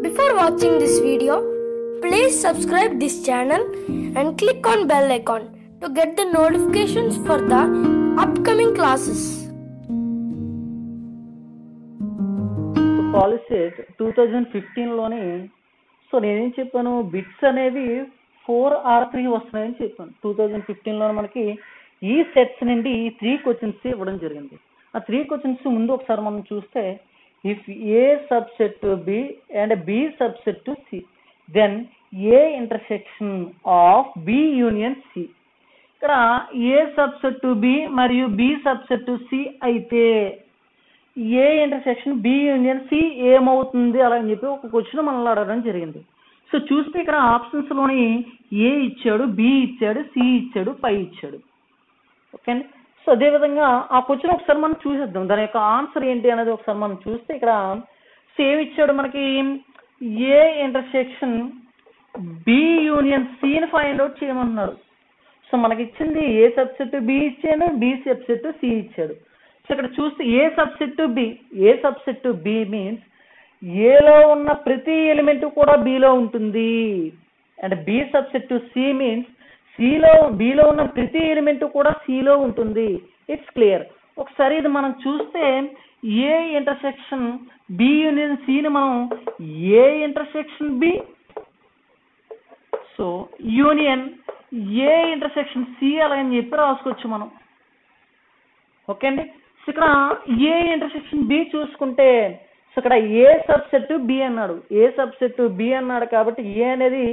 Before watching this video, please subscribe this channel and click on bell icon to get the notifications for the upcoming classes. Polycet 2015లోని నేనేం చెప్పాను, bits అనేవి 4 or 3 వస్తున్నాయని చెప్పాను. 2015లో మనకి ఈ సెట్స్ నుండి 3 క్వశ్చన్స్ ఇవ్వడం జరిగింది. ఆ 3 క్వశ్చన్స్ ముందు ఒకసారి మనం చూస్తే, if A subset to B and B subset to C, then A intersection of B union C. ఇక్కడ ఏ సబ్సెట్ టు బి మరియు బి సబ్సెట్ టు సి అయితే A intersection B union C ఏమవుతుంది అలా అని చెప్పి ఒక క్వశ్చన్ మనల్ని అడగడం జరిగింది. సో చూస్తే ఇక్కడ ఆప్షన్స్లోని ఏ ఇచ్చాడు, బి ఇచ్చాడు, సి ఇచ్చాడు, పై ఇచ్చాడు. ఓకే అండి. సో అదేవిధంగా ఆ క్వశ్చన్ ఒకసారి మనం చూసేద్దాం, దాని యొక్క ఆన్సర్ ఏంటి అనేది ఒకసారి మనం చూస్తే, ఇక్కడ సేమ్ ఇచ్చాడు మనకి ఏ ఇంటర్సెక్షన్ బి యూనియన్ సిని ఫైండ్ అవుట్ చేయమన్నాడు. సో మనకి ఇచ్చింది ఏ సబ్సెట్ బి ఇచ్చాడు, బి సబ్సెట్ సి ఇచ్చాడు. సో ఇక్కడ చూస్తే A subset B, A subset B means ఏలో ఉన్న ప్రతి ఎలిమెంట్ కూడా బిలో ఉంటుంది, and B subset C means బిలో ఉన్న ప్రతి ఎలిమెంట్ కూడా సిలో ఉంటుంది. It's clear. ఒకసారి ఇది మనం చూస్తే ఏ ఇంటర్సెక్షన్ బి యూనియన్ సిని మనం A intersection B, so union A intersection C అలా అని చెప్పి రాసుకోవచ్చు మనం. ఓకే అండి. సో ఇక్కడ ఏ ఇంటర్సెక్షన్ బి చూసుకుంటే, సో ఇక్కడ ఏ సబ్సెట్ బి అన్నాడు, ఏ సబ్సెట్ బి అన్నాడు కాబట్టి ఏ అనేది,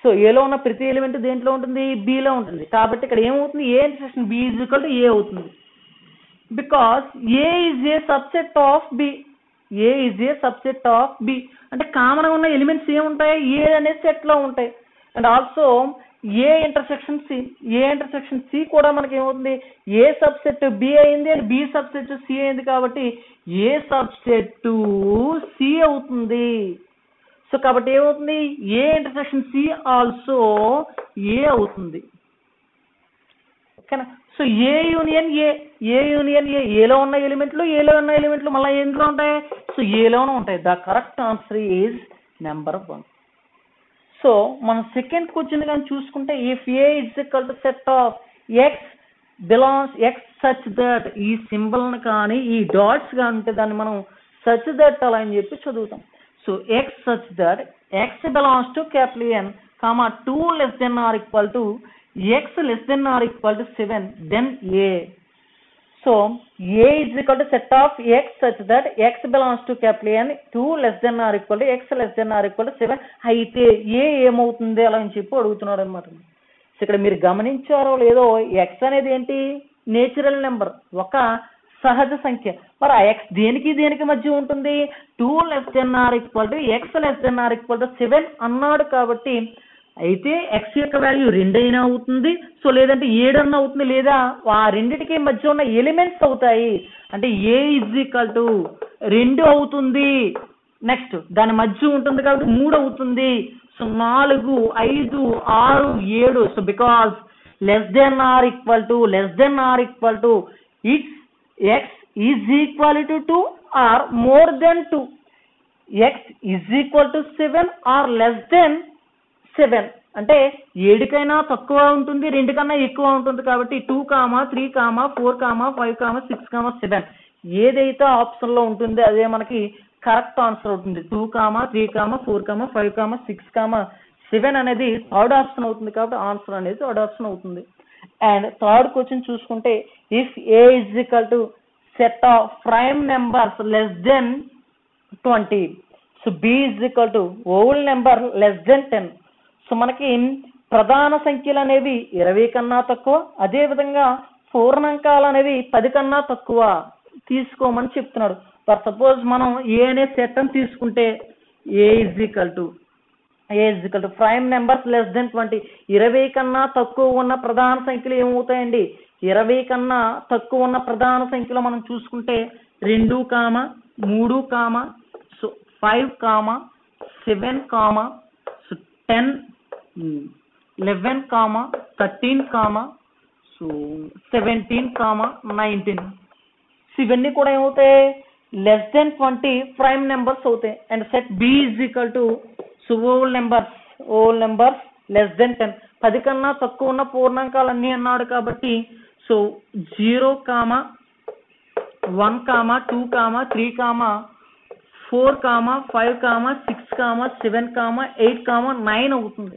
సో ఏలో ఉన్న ప్రతి ఎలిమెంట్ దేంట్లో ఉంటుంది, బిలో ఉంటుంది. కాబట్టి ఇక్కడ ఏమవుతుంది, A intersection B is equal to A అవుతుంది. Because A is a subset of B, A is a subset of B అంటే కామన్గా ఉన్న ఎలిమెంట్స్ ఏముంటాయి, ఏ అనే సెట్లో ఉంటాయి. And also A intersection C, A intersection C కూడా మనకి ఏమవుతుంది, ఏ సబ్సెట్ బి అయింది అండ్ బి సబ్సెట్ సి అయింది కాబట్టి ఏ సబ్సెట్ సి అవుతుంది. సో కాబట్టి ఏమవుతుంది, A intersection C also A అవుతుంది. ఓకేనా. So A union A, A union ఏ, ఏలో ఉన్న ఎలిమెంట్లు మళ్ళీ ఎందులో ఉంటాయి, సో ఏలోనే ఉంటాయి. The correct answer is number 1. So మనం సెకండ్ క్వశ్చన్ కానీ చూసుకుంటే, if A is equal to set of X belongs X such that, ఈ సింబల్ని కానీ ఈ డాట్స్ కానీ ఉంటే దాన్ని మనం సచ్ దట్ అలా అని చెప్పి చదువుతాం. So x such that x belongs to capital N, 2 less than or equal to x less than or equal to 7, then a. So a is equal to set of x such that x belongs to capital N, 2 less than or equal to x less than or equal to 7 అయితే ఏ ఏమవుతుంది అలా అని చెప్పి అడుగుతున్నాడు అనమాట. So ఇక్కడ మీరు గమనించారో లేదో, ఎక్స్ అనేది ఏంటి, నేచురల్ నెంబర్, ఒక సహజ సంఖ్య. మరి ఆ ఎక్స్ దేనికి మధ్య ఉంటుంది, 2 less than or equal to x less than or equal to 7 అన్నాడు. కాబట్టి అయితే ఎక్స్ యొక్క వాల్యూ 2 అయినా అవుతుంది, సో లేదంటే 7 అన్న అవుతుంది, లేదా ఆ రెండిటికి మధ్య ఉన్న ఎలిమెంట్స్ అవుతాయి. అంటే ఏ ఇజ్ ఈక్వల్ టు 2 అవుతుంది. నెక్స్ట్ దాని మధ్య ఉంటుంది కాబట్టి 3 అవుతుంది. So 4, 5, 6, 7. So because less than or equal to it's x is equal to 2 or more than 2, x is equal to 7 or less than 7 అంటే 7 కైనా తక్కువ ఉంటుంది, 2 కన్నా ఎక్కువ ఉంటుంది. కాబట్టి 2, 3, 4, 5, 6, 7 ఏదైతే ఆప్షన్ లో ఉంటుందో అదే మనకి కరెక్ట్ ఆన్సర్ అవుతుంది. 2, 3, 4, 5, 6, 7 అనేది థర్డ్ ఆప్షన్ అవుతుంది. కాబట్టి ఆన్సర్ అనేది థర్డ్ ఆప్షన్ అవుతుంది. అండ్ థర్డ్ క్వశ్చన్ చూసుకుంటే, if A is equal to set of prime numbers less than 20, so B is equal to whole number less than 10. సో మనకి ప్రధాన సంఖ్యలు అనేవి 20 కన్నా తక్కువ, అదేవిధంగా పూర్ణాంకాలు అనేవి 10 కన్నా తక్కువ తీసుకోమని చెప్తున్నాడు. ఫర్ సపోజ్ మనం ఏ అనే సెట్ అని తీసుకుంటే, A is equal to prime numbers less than 20, 20 కన్నా తక్కువ ఉన్న ప్రధాన సంఖ్యలు ఏమవుతాయండి, 20 కన్నా తక్కువ ఉన్న ప్రధాన సంఖ్యలో మనం చూసుకుంటే 2, 3, సో 5, 7, సో 10, 11, 13, సో 17, 19. ఇవన్నీ కూడా ఏమవుతాయి, less than 20 prime numbers అవుతాయి. And set B is equal to so whole numbers less than 10. 10 కన్నా తక్కువ ఉన్న పూర్ణాంకాలు అన్నీ అన్నాడు కాబట్టి సో 0, 1, 2, 3, 4, 5, 6, 7, 8, 9 అవుతుంది.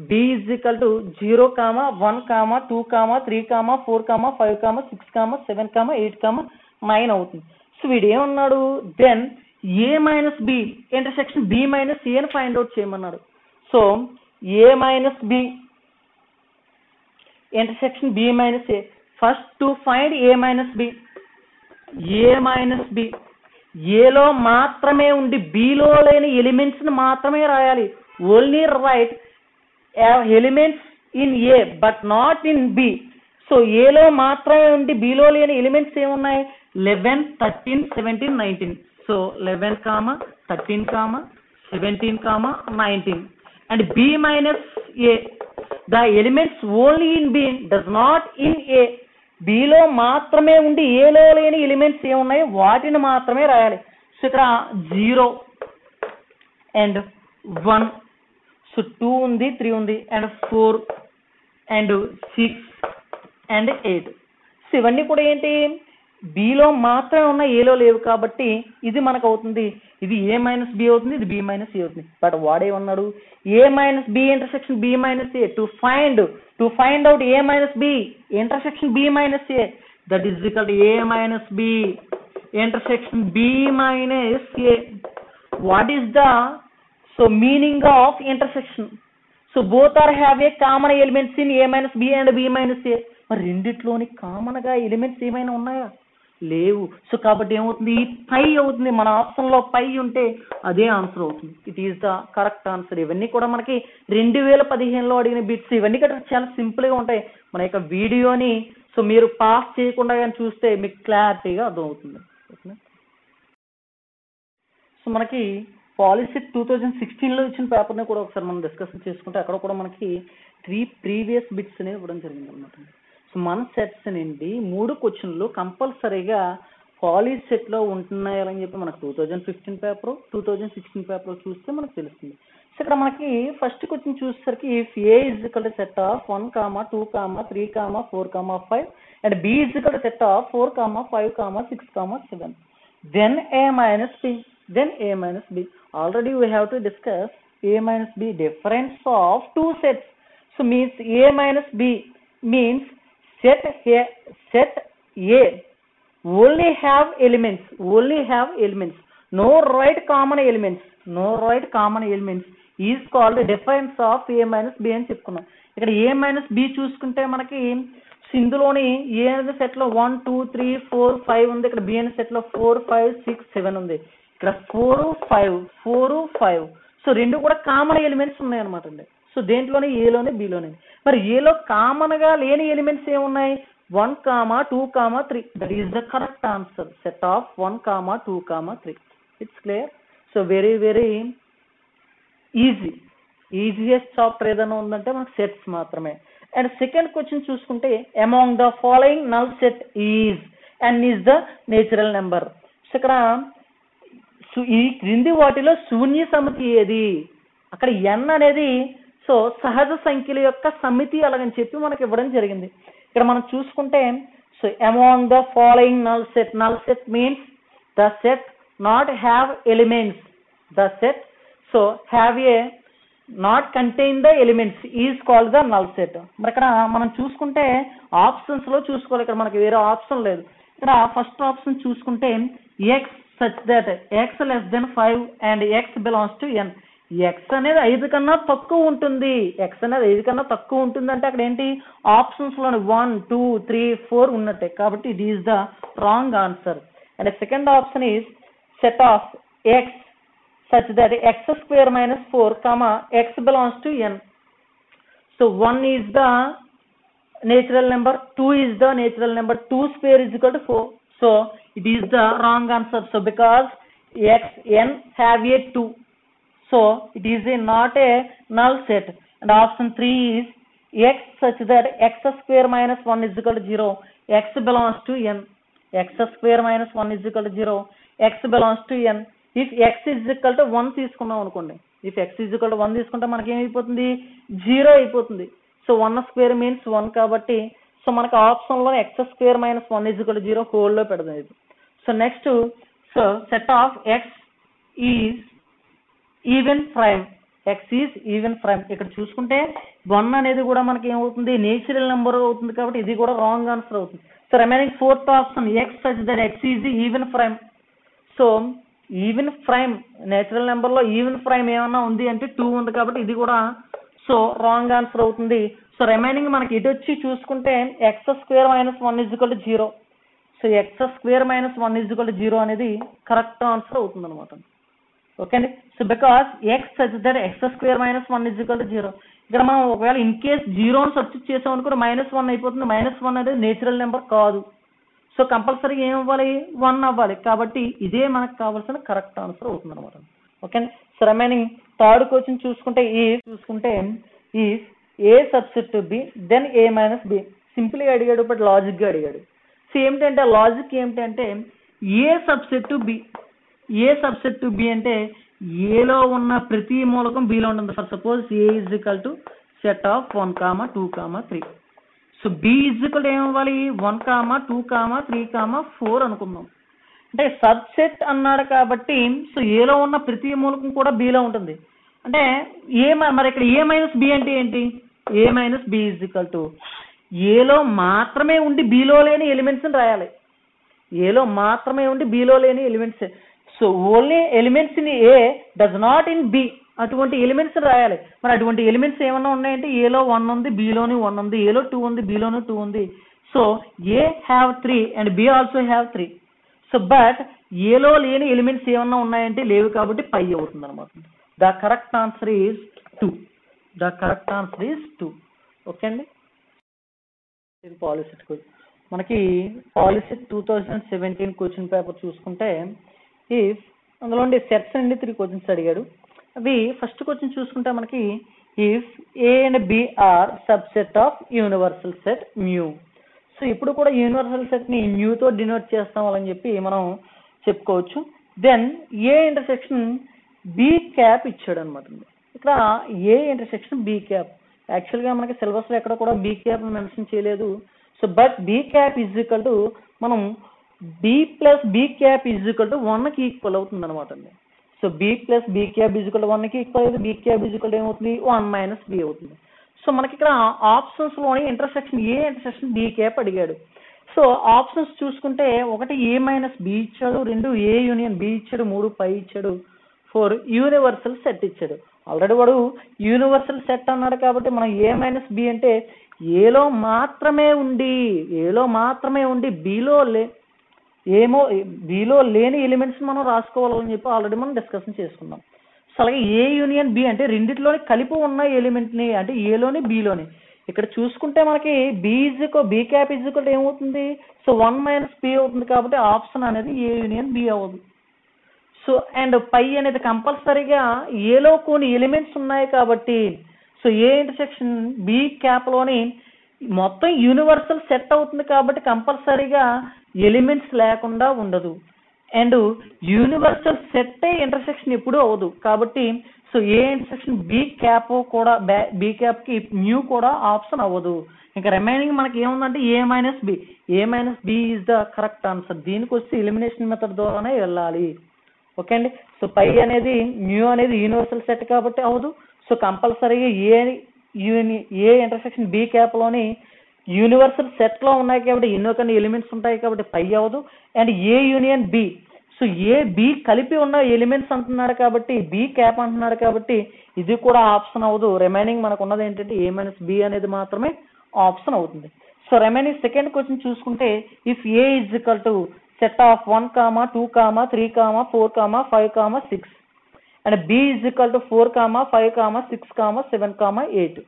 B is equal to 0, 1, 2, 3, 4, 5, 6, 7, 8, 9 అవుతుంది. సో వీడు ఏమన్నాడు, then A minus B intersection B minus A అని ఫైండ్ అవుట్ చేయమన్నాడు. So A minus B intersection B minus A. First to find A minus B. A minus B ఏలో మాత్రమే ఉండి బిలో లేని ఎలిమెంట్స్ ని మాత్రమే రాయాలి. Only write elements in A but not in B. So ఏలో మాత్రమే ఉండి బిలో లేని ఎలిమెంట్స్ ఏమున్నాయి, 11, 13, 17, 19. So 11, 13, 17, 19. And B minus A the elements only in B does not in a. Below మాత్రమే ఉండి ఏలో లేని ఎలిమెంట్స్ ఏమున్నాయి వాటిని మాత్రమే రాయాలి. సో ఇక్కడ 0 అండ్ 1, సో 2 ఉంది, 3 ఉంది, అండ్ 4 అండ్ 6 అండ్ 8. సో ఇవన్నీ కూడా ఏంటి, బిలో మాత్రమే ఉన్న ఏలో లేవు కాబట్టి ఇది మనకు అవుతుంది. ఇది A మైనస్ B అవుతుంది, ఇది B మైనస్ A అవుతుంది. బట్ వాడేమన్నాడు, A minus B intersection B minus A to find out A minus B intersection B minus A, that is equal to A minus B intersection B minus A. What is the so meaning of intersection? So both are have a common elements in A minus B and B minus A. మరి రెండిట్లోని common గా elements ఏమైనా ఉన్నాయా, లేవు. So కాబట్టి ఏమవుతుంది, పై అవుతుంది. మన option లో పై ఉంటే అదే ఆన్సర్ అవుతుంది. It is the correct answer. ఇవన్నీ కూడా మనకి 2015లో అడిగిన బిట్స్. ఇవన్నీ కూడా చాలా సింపుల్ గా ఉంటాయి. మన యొక్క వీడియోని సో మీరు పాస్ చేయకుండా కానీ చూస్తే మీకు క్లారిటీగా అర్థమవుతుంది. సో మనకి పాలిసెట్ 2016లో ఇచ్చిన పేపర్ని కూడా ఒకసారి మనం డిస్కషన్ చేసుకుంటే అక్కడ కూడా మనకి 3 ప్రీవియస్ బిట్స్ అనేవి ఇవ్వడం జరిగింది అనమాట. సో మన సెట్స్ నుండి 3 క్వశ్చన్లు కంపల్సరీగా పాలిసెట్ లో ఉంటున్నాయని చెప్పి మనకు 2015 పేపర్ 2016 పేపర్ చూస్తే మనకు తెలుస్తుంది. సో ఇక్కడ మనకి ఫస్ట్ క్వశ్చన్ చూసేసరికి if A is equal to set of 1, 2, 3, 4, 5 and B is equal to set of 4, 5, 6, 7 then A minus B. Already we have to discuss A minus B difference of two sets. So means A minus B means set A only have elements, no right common elements is called difference of A minus B అని చెప్పుకున్నాం. ఇక్కడ A minus B చూసుకుంటే మనకి ఇందులోని A అనే set లో 1, 2, 3, 4, 5 ఉంది. ఇక్కడ B అనే సెట్ లో 4, 5, 6, 7 ఉంది. ఇక్కడ 4, 5. సో రెండు కూడా కామన్ ఎలిమెంట్స్ ఉన్నాయి అనమాట అండి. సో దేంట్లోనే ఏలోనే బిలోనే. మరి ఏలో కామన్ గా లేని ఎలిమెంట్స్ ఏమున్నాయి, 1, 2, 3. That is the correct answer. Set of 1, 2, 3. It's clear. So very very easiest chapter ఏదైనా ఉందంటే మనకు సెట్స్ మాత్రమే. అండ్ సెకండ్ క్వశ్చన్ చూసుకుంటే among the following null set is and is the natural number. So ఇక్కడ ఈ క్రింది వాటిలో శూన్య సమితి ఏది, అక్కడ n అనేది సో సహజ సంఖ్యల యొక్క సమితి అలాగని చెప్పి మనకి ఇవ్వడం జరిగింది. ఇక్కడ మనం చూసుకుంటే so among the following null set means the set not have elements, the set so have a not contain the elements is called the null set. మరి ఇక్కడ మనం చూసుకుంటే ఆప్షన్స్ లో చూసుకోవాలి. ఇక్కడ మనకి వేరే ఆప్షన్ లేదు. ఇక్కడ ఫస్ట్ ఆప్షన్ చూసుకుంటే X such that X less than 5 and X belongs to n. X అనేది 5 కన్నా తక్కువ ఉంటుంది. అంటే అక్కడ ఏంటి ఆప్షన్స్ లో 1, 2, 3, 4 ఉన్నట్టే. కాబట్టి it is the wrong answer. And second option is set of X such that x square minus 4, x belongs to n. So 1 is the natural number, 2 is the natural number, 2 square is equal to 4. So it is the wrong answer. So because n have a 2, so it is not a null set. And option 3 is x such that x square minus 1 is equal to 0, x belongs to n. X square minus 1 is equal to 0, x belongs to N. If x is equal to 1 తీసుకున్నాం అనుకోండి, if x is equal to 1 తీసుకుంటే మనకి ఏమైపోతుంది, 0 అయిపోతుంది. So 1 square means 1 కాబట్టి so మనకి ఆప్షన్లో X square minus 1 is equal to 0 హోల్లో పెడదాం ఇది. So next so set of X is even prime, X is even prime. ఇక్కడ చూసుకుంటే 1 అనేది కూడా మనకి ఏమవుతుంది, నేచురల్ నెంబర్ అవుతుంది కాబట్టి ఇది కూడా రాంగ్ ఆన్సర్ అవుతుంది. So remaining fourth option X such that X is even prime. So even prime natural number లో ఈవెన్ ప్రైమ్ ఏమన్నా ఉంది అంటే 2 ఉంది కాబట్టి ఇది కూడా సో రాంగ్ ఆన్సర్ అవుతుంది. సో రిమైనింగ్ మనకి ఇది వచ్చి చూసుకుంటే X square minus 1 is equal to 0. So X square minus 1 is equal to 0 అనేది కరెక్ట్ ఆన్సర్ అవుతుంది అనమాట. ఓకే అండి. So because X such that X square minus 1 is equal to 0. ఇక్కడ మనం ఒకవేళ ఇన్ కేస్ 0ని సబ్స్టిట్యూట్ చేసాం అనుకుంటే -1 అయిపోతుంది. -1 అనేది నేచురల్ నెంబర్ కాదు. సో కంపల్సరీగా ఏం అవ్వాలి, 1 అవ్వాలి. కాబట్టి ఇదే మనకు కావాల్సిన కరెక్ట్ ఆన్సర్ అవుతుంది అనమాట. ఓకే అండి. సో రిమైనింగ్ థర్డ్ క్వశ్చన్ చూసుకుంటే if A subset to B then A minus B. సింపుల్గా అడిగాడు, బట్ లాజిక్గా అడిగాడు. సో ఏమిటంటే లాజిక్ ఏమిటంటే A subset to B, A subset to B అంటే ఏలో ఉన్న ప్రతి మూలకం బిలో ఉంటుంది. For suppose A is equal to set of 1, 2, 3. So B is equal to ఏమవ్వాలి, 1, 2, 3, 4 అనుకుందాం. అంటే సబ్సెట్ అన్నాడు కాబట్టి సో ఏలో ఉన్న ప్రతి మూలకం కూడా బిలో ఉంటుంది. అంటే మరి ఇక్కడ ఏ మైనస్ బి అంటే ఏంటి, A minus B is equal to ఏలో మాత్రమే ఉండి బిలో లేని ఎలిమెంట్స్ రాయాలి. ఏలో మాత్రమే ఉండి బిలో లేని elements. So only elements in A does not in B, అటువంటి ఎలిమెంట్స్ రాయాలి. మరి అటువంటి ఎలిమెంట్స్ ఏమన్నా ఉన్నాయంటే ఏలో 1 ఉంది, బిలోని 1 ఉంది, ఏలో 2 ఉంది, బిలోని 2 ఉంది. So A have 3 and be also have 3. So but ఏలో లేని ఎలిమెంట్స్ ఏమన్నా ఉన్నాయంటే లేవు కాబట్టి పై అవుతుంది అనమాట. The correct answer is 2. The correct answer is 2. Okay అండి. ఇది పాలిసెట్ క్వశ్చన్. మనకి పాలిసెట్ 2017 క్వశ్చన్ పేపర్ చూసుకుంటే ఇఫ్ అందులో సెట్స్ అండి 3 క్వశ్చన్స్ అడిగాడు. అవి ఫస్ట్ క్వశ్చన్ చూసుకుంటే మనకి if A and B are subset of universal set mu. So ఇప్పుడు కూడా యూనివర్సల్ సెట్ ని మ్యూతో డినోట్ చేస్తాం అని చెప్పి మనం చెప్పుకోవచ్చు. Then A intersection B cap ఇచ్చాడు అనమాట. ఇక్కడ ఏ ఇంటర్సెక్షన్ బి క్యాప్ యాక్చువల్గా మనకి సిలబస్లో ఎక్కడ కూడా బి క్యాప్ మెన్షన్ చేయలేదు. So but B cap is equal to మనం B plus B cap is equal to 1కి ఈక్వల్ అవుతుంది అనమాట అండి. So B plus B cap is equal to 1కి ఈక్వల్ అయితే B cap is equal to ఏమవుతుంది, 1 minus B అవుతుంది. So మనకి ఇక్కడ ఆప్షన్స్ లోని intersection A intersection B cap అడిగాడు. సో ఆప్షన్స్ చూసుకుంటే 1 ఏ మైనస్ బి ఇచ్చాడు, 2 ఏ యూనియన్ బి ఇచ్చాడు, 3 పై ఇచ్చాడు, 4 యూనివర్సల్ సెట్ ఇచ్చాడు. ఆల్రెడీ వాడు యూనివర్సల్ సెట్ అన్నాడు కాబట్టి మనం ఏ మైనస్ బి అంటే ఏలో మాత్రమే ఉండి బిలో లేని ఎలిమెంట్స్ మనం రాసుకోవాలని చెప్పి ఆల్రెడీ మనం డిస్కషన్ చేసుకున్నాం. సో అలాగే ఏ యూనియన్ బి అంటే రెండిట్లోని కలిపి ఉన్న ఎలిమెంట్ని అంటే ఏలోని బిలోని. ఇక్కడ చూసుకుంటే మనకి బి క్యాప్ ఈజ్ ఈక్వల్ ఏమవుతుంది, సో 1 మైనస్ బి అవుతుంది కాబట్టి ఆప్షన్ అనేది ఏ యూనియన్ బి అవ్వదు. సో అండ్ పై అనేది కంపల్సరీగా ఏలో కొన్ని ఎలిమెంట్స్ ఉన్నాయి కాబట్టి so A intersection B cap లోని మొత్తం యూనివర్సల్ సెట్ అవుతుంది కాబట్టి కంపల్సరీగా ఎలిమెంట్స్ లేకుండా ఉండదు. అండ్ యూనివర్సల్ సెట్ ఇంటర్సెక్షన్ ఎప్పుడూ అవ్వదు కాబట్టి so A intersection B cap కూడా బి క్యాప్ కి న్యూ కూడా ఆప్షన్ అవ్వదు. ఇంకా రిమైనింగ్ మనకి ఏముందంటే A minus B is the correct answer. దీనికి వచ్చి ఎలిమినేషన్ మెథడ్ ద్వారానే వెళ్ళాలి. ఓకే అండి. సో పై అనేది న్యూ అనేది యూనివర్సల్ సెట్ కాబట్టి అవ్వదు. సో కంపల్సరీగా ఏ ఇంటర్సెక్షన్ బి క్యాప్ లోని యూనివర్సల్ సెట్ లో ఉన్నాయి కాబట్టి ఎన్నో కొన్ని ఎలిమెంట్స్ ఉంటాయి కాబట్టి పై అవ్వదు. And A union B, so A B కలిపి ఉన్న ఎలిమెంట్స్ అంటున్నాడు కాబట్టి బి క్యాప్ అంటున్నాడు కాబట్టి ఇది కూడా ఆప్షన్ అవ్వదు. రిమైనింగ్ మనకు ఉన్నది ఏంటంటే ఏ మైనస్ బి అనేది మాత్రమే ఆప్షన్ అవుతుంది. సో రిమైనింగ్ సెకండ్ క్వశ్చన్ చూసుకుంటే if A is equal to set of 1, 2, 3, 4, 5, 6 and B is equal to 4, 5, 6, 7, 8.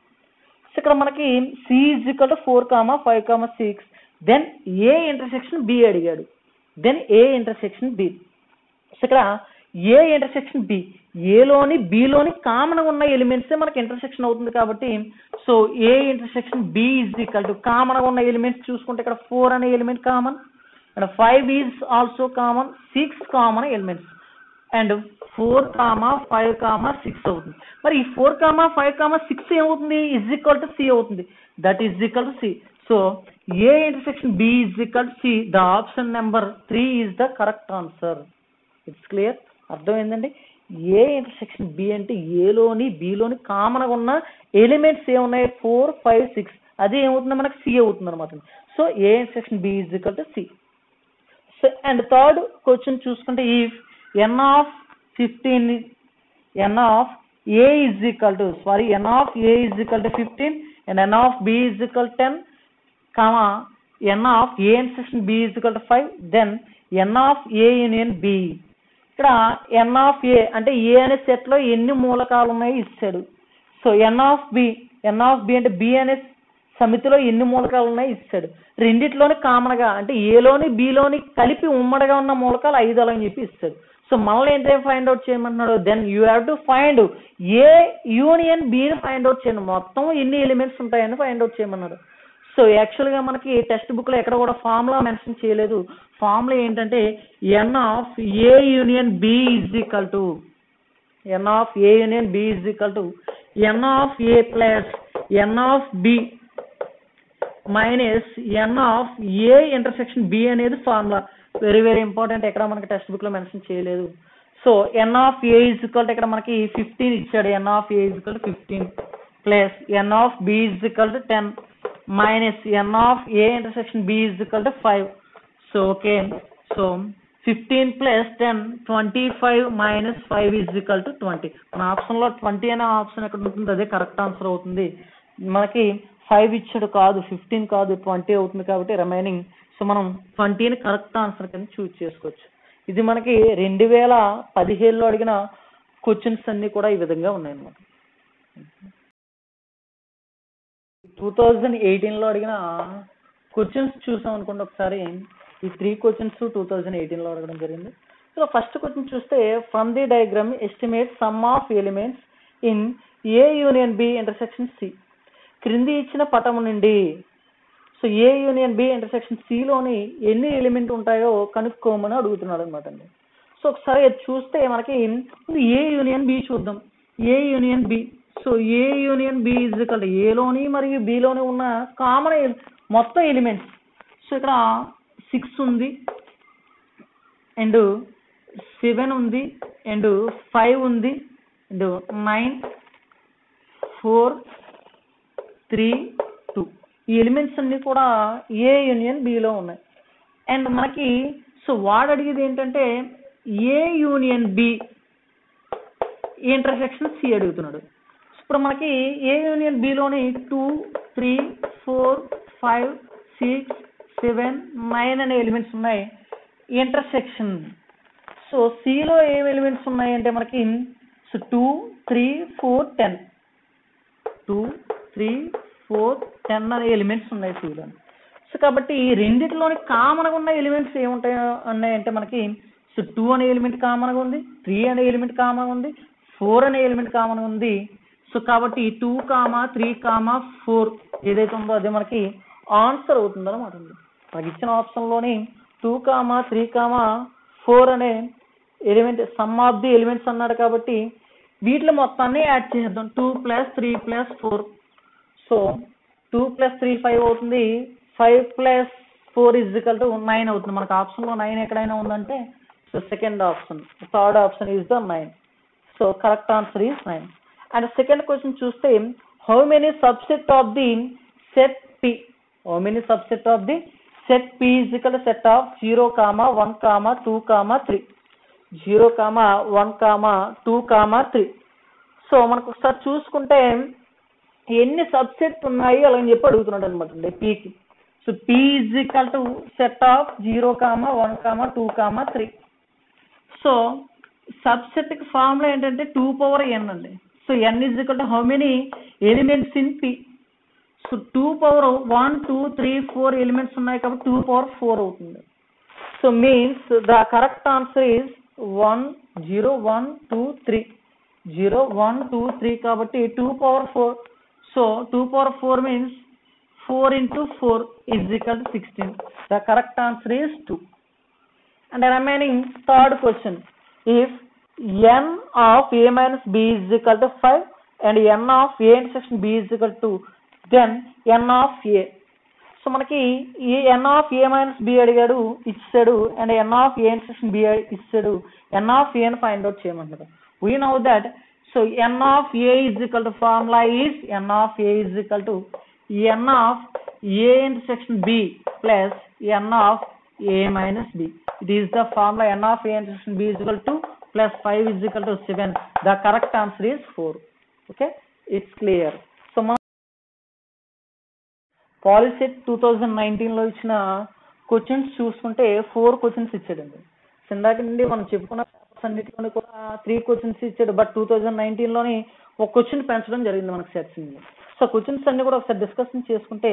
So ఇక్కడ మనకి C is equal to 4, 5, 6 then A intersection B అడిగాడు. Then A intersection B. So ఇక్కడ A intersection B ఏలోని బిలోని common ఉన్న ఎలిమెంట్సే మనకి ఇంటర్సెక్షన్ అవుతుంది కాబట్టి so A intersection B is equal to common ఉన్న ఎలిమెంట్స్ చూసుకుంటే ఇక్కడ 4 అనే element common, and 5 is also common, 6 common elements and 4, 5, 6 అవుతుంది. మరి ఈ 4, 5, 6 ఏమవుతుంది is equal to C అవుతుంది. That is equal to C. So A intersection B is equal to C. The option number 3 is the correct answer. It's clear? అర్థమైందండి? ఏ intersection B అంటే ఏలోని బిలోని common గా ఉన్న ఎలిమెంట్స్ ఏమున్నాయి 4, 5, 6 అది ఏమవుతుంది మనకి సి అవుతుంది అనమాట. So A intersection B is equal to C. So and third question చూసుకుంటే if N of 15 N of A is equal to N of A is equal to 15 and N of B is equal 10 comma N of A intersection B is equal to 5 then N of A union B. ఇక్కడ N of ఏ అంటే ఏ అనే set లో ఎన్ని మూలకాలు ఉన్నాయో ఇచ్చాడు. So N of B అంటే B అనే సమితిలో ఎన్ని మూలకాలు ఉన్నాయో ఇచ్చాడు. రెండిట్లోని కామన్ గా అంటే ఏలోని బిలోని కలిపి ఉమ్మడిగా ఉన్న మూలకాలు 5 అని చెప్పి ఇస్తాడు. సో మనల్ని ఏంటంటే ఫైండ్ అవుట్ చేయమన్నాడు. Then you have to find A union బిని ఫైండ్ అవుట్ చేయండి. మొత్తం ఎన్ని ఎలిమెంట్స్ ఉంటాయని ఫైండ్ అవుట్ చేయమన్నాడు. సో యాక్చువల్గా మనకి టెక్స్ట్ బుక్ లో ఎక్కడ కూడా ఫార్ములా మెన్షన్ చేయలేదు. ఫార్ములా ఏంటంటే N of A union B is equal to N of A union B is equal to N of A plus N of B minus N of A intersection B అనేది formula. Very very important, ఎక్కడ మనకి textbook లో mention చేయలేదు. So N of A is equal to ఇక్కడ మనకి 15 ఇచ్చాడు. N of A is equal to 15 plus N of B is equal to 10 minus N of A intersection B is equal to 5. So okay, so 15 plus 10 25 minus 5 is equal to 20. మన option లో 20 అనే option ఎక్కడ ఉంటుంది, అదే correct answer అవుతుంది. మనకి 5 ఇచ్చాడు కాదు, 15 కాదు, 20 అవుతుంది కాబట్టి రిమైనింగ్. సో మనం 20ని కరెక్ట్ ఆన్సర్ కింద చూస్ చేసుకోవచ్చు. ఇది మనకి 2017లో అడిగిన క్వశ్చన్స్ అన్ని కూడా ఈ విధంగా ఉన్నాయన్నమాట. 2018లో అడిగిన క్వశ్చన్స్ చూసాం అనుకోండి ఒకసారి. ఈ 3 క్వశ్చన్స్ 2018లో అడగడం జరిగింది. సో ఫస్ట్ క్వశ్చన్ చూస్తే from the diagram estimate sum of elements in A union B intersection C. క్రింది ఇచ్చిన పటము నుండి so A union B intersection సిలోని ఎన్ని ఎలిమెంట్ ఉంటాయో కనుక్కోమని అడుగుతున్నాడు అనమాట అండి. సో ఒకసారి అది చూస్తే మనకి ఏ యూనియన్ బి చూద్దాం. A union B, so A union B is equal to ఏలోని మరియు బిలోని ఉన్న కామన్ మొత్తం ఎలిమెంట్స్. సో ఇక్కడ 6 ఉంది అండ్ 7 ఉంది అండ్ 5 ఉంది అండ్ 9, 4, 3, 2 ఈ ఎలిమెంట్స్ అన్ని కూడా ఏ యూనియన్ బిలో ఉన్నాయి. అండ్ మనకి సో వాడు అడిగేది ఏంటంటే ఏ యూనియన్ బి ఇంటర్సెక్షన్ సి అడుగుతున్నాడు. ఇప్పుడు మనకి ఏ యూనియన్ బిలోని 2, 3, 4, 5, 6, 7, 9 అనే ఎలిమెంట్స్ ఉన్నాయి. ఇంటర్సెక్షన్ సో సిలో ఏం ఎలిమెంట్స్ ఉన్నాయి అంటే మనకి సో 2, 3, 4, 10 2, 3, 4, 10 అనే ఎలిమెంట్స్ ఉన్నాయి సిలో. సో కాబట్టి ఈ రెండిట్లోని కామన్గా ఉన్న ఎలిమెంట్స్ ఏముంటాయి ఉన్నాయంటే మనకి సో 2 అనే ఎలిమెంట్ కామన్గా ఉంది, 3 అనే ఎలిమెంట్ కామన్గా ఉంది, 4 అనే ఎలిమెంట్ కామన్గా ఉంది. సో కాబట్టి 2, 3, 4 ఏదైతే ఉందో అదే మనకి ఆన్సర్ అవుతుంది అనమాట. మనకి ఇచ్చిన ఆప్షన్లోని 2, 3, 4 అనే element some of the elements అన్నాడు కాబట్టి వీటిలో మొత్తాన్ని యాడ్ చేద్దాం. 2 + 3 + 4 సో 2 + 3 5 అవుతుంది. 5 + 4 = 9 అవుతుంది. మనకు ఆప్షన్లో 9 ఎక్కడైనా ఉందంటే so second option, third option is the 9. So correct answer is 9. And second question చూస్తే how many subset of the set P, how many subset of the set P is equal to set of 0, 1, 2, 3 0, 1, 2, 3. సో మనకు ఒకసారి చూసుకుంటే ఎన్ని subset ఉన్నాయి అలాగని చెప్పి అడుగుతున్నాడు అనమాట అండి పికి. So P is equal to set of 0, 1, 2, 3. So subset కి ఫార్ములా ఏంటంటే 2n అండి. So n is equal to how many elements in P. So 2 1, 2, 3, 4 elements ఉన్నాయి కాబట్టి 2 అవుతుంది. So means the correct answer is 1, 0, 1, 2, 3 0, 1, 2, 3 కాబట్టి 2 4. So 2 4 means 4 into 4 is equal to 16. The correct answer is 2. And the remaining third question. If n of a minus b is equal to 5 and n of a intersection b is equal to 2, then n of a. So మనకి ఈ n of a minus b అడిగాడు ఇచ్చాడు, and n of a intersection b ఇచ్చాడు, n of a ని find out చేయమంటారు. We know that, so n of a is equal to, formula is n of a is equal to n of a intersection b plus n of a minus b. It is the formula n of a intersection b is equal to plus 5 is equal to 7. The correct answer is 4. Okay, it's clear. So POLYCET 2019 లో ఇచ్చిన questions చూసుకుంటే 4 questions ఇచ్చాడండి. ఇందాక నుండి మనం చెప్పుకున్న papers అన్నిటిలోని కూడా 3 questions ఇచ్చాడు, బట్ 2019 లోని ఒక క్వశ్చన్ పెంచడం జరిగింది మనకు సెట్స్ ని. సో క్వశ్చన్స్ అన్ని కూడా ఒకసారి డిస్కషన్ చేసుకుంటే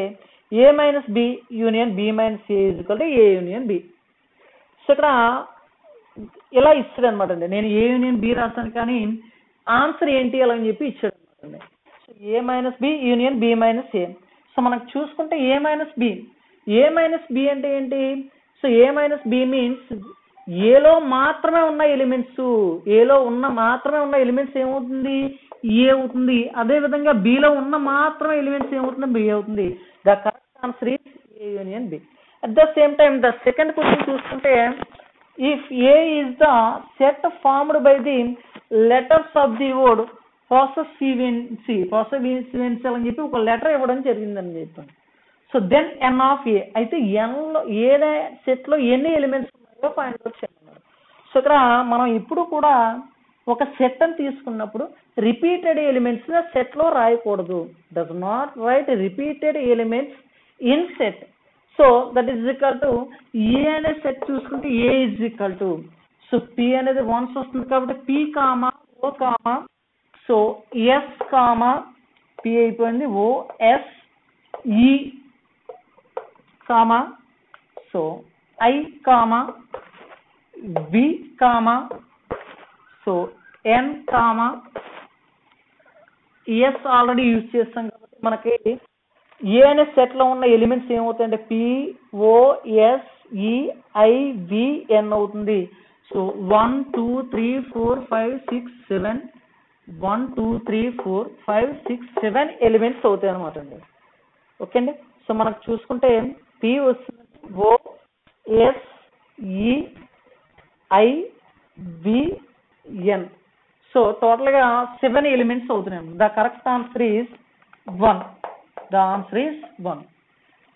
A minus B union B minus A is equal to A union B. So ఇక్కడ ఇలా ఇచ్చాడు అనమాట అండి. నేను ఏ యూనియన్ బి రాస్తాను కానీ ఆన్సర్ ఏంటి అలా అని చెప్పి ఇచ్చాడు అనమాట అండి. So A minus B union B minus A. So మనకు చూసుకుంటే ఏ మైనస్ బి అంటే ఏంటి? So A minus B means ఏలో మాత్రమే ఉన్న ఎలిమెంట్స్, ఏలో మాత్రమే ఉన్న ఎలిమెంట్స్ ఏమవుతుంది? ఏ అవుతుంది. అదే విధంగా బిలో ఉన్న మాత్రమే ఎలిమెంట్స్ ఏమవుతుంది? బి అవుతుంది. The correct answer is A union B. At the same time the second question చూసుకుంటే if A is the set formed by the letters of the word possessiveness అని చెప్పి ఒక లెటర్ ఇవ్వడం జరిగిందని చెప్పాను. So then N of A అయితే ఎన్లో ఏదే సెట్ లో ఎన్ని ఎలిమెంట్స్ ఉన్నాయో ఫైండ్ అవుట్ చేయమన్నారు. సో ఇక్కడ మనం ఇప్పుడు కూడా ఒక సెట్ అని తీసుకున్నప్పుడు రిపీటెడ్ ఎలిమెంట్స్ సెట్ లో రాయకూడదు. Does not write repeated elements in set. So that is equal to A అనే సెట్ చూసుకుంటే A is equal to, so P అనేది వన్స్ వస్తుంది కాబట్టి P comma O comma, so S comma P అయిపోయింది, O S E comma, so I comma V comma, so N comma S already use చేస్తాం కాబట్టి మనకి A అనే set లో ఉన్న ఎలిమెంట్స్ ఏమవుతాయంటే P O S E I V ఎన్ అవుతుంది. So 1 2 3 4 5 6 7 1 2 3 4 5 6 7 elements అవుతాయి అనమాట అండి. ఓకే అండి. సో మనకు చూసుకుంటే పి వస్తుంది O S E I V N. So total గా 7 ఎలిమెంట్స్ అవుతున్నాయి. The correct answer is 1. The answer is 1.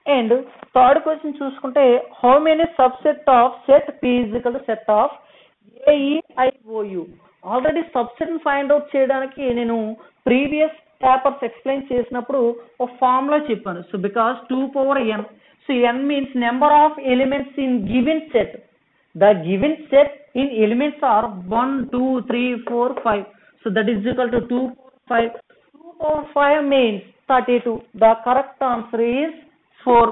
And third question చూసుకుంటే how many subset of set P is equal to set of A E I O U. Already subset ని find out చేయడానికి నేను previous papers explain చేసినప్పుడు ఒక formula చెప్పాను. So because 2 power n, so n means number of elements in given set. The given set in elements are 1 2 3 4 5. So that is equal to 2 power 5. 2 power 5 means 32. The correct answer is 4.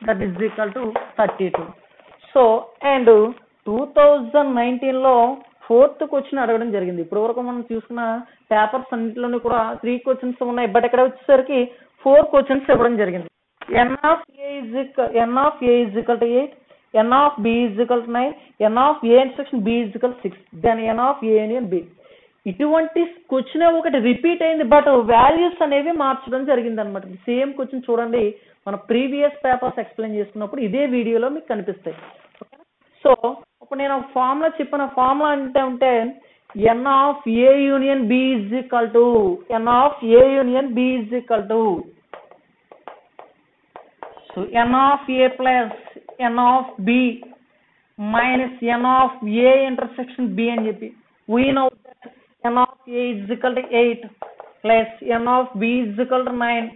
That is equal to 32. So and 2019 లో 4th question అడగడం జరిగింది. ఇప్పటి వరకు మనం చూసుకున్న papers అన్నింటిలోని కూడా 3 questions ఉన్నాయి, but ఇక్కడ వచ్చేసరికి 4 క్వశ్చన్స్ ఇవ్వడం జరిగింది. n of a is equal to 8, n of b is equal to 9, n of a intersection b is equal to 6, then n of a union b. ఇటువంటి క్వశ్చన్ ఒకటి repeat అయింది, but values అనేవి మార్చడం జరిగింది అనమాట. Same question చూడండి, మన previous papers explain చేసుకున్నప్పుడు ఇదే వీడియోలో మీకు కనిపిస్తాయి. సో ఇప్పుడు నేను ఒక ఫార్ములా చెప్పిన ఫార్ములా అంటే n of a union b is equal to so n of a plus n of b minus n of a intersection b అని చెప్పి we know that n of a is equal to 8 plus n of b is equal to 9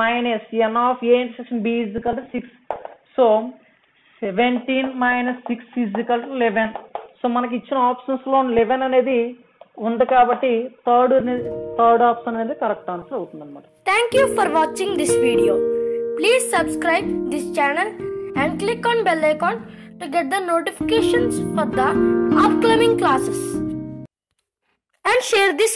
minus n of a intersection b is equal to 6. So 17 minus 6 is equal to 11. So మనకి ఇచ్చిన options లో 11 అనేది ఉంది కాబట్టి third option అనేది correct answer అవుతుంది అన్నమాట. Thank you for watching this video. Please subscribe this channel and click on bell icon to get the notifications for the upcoming classes. And share this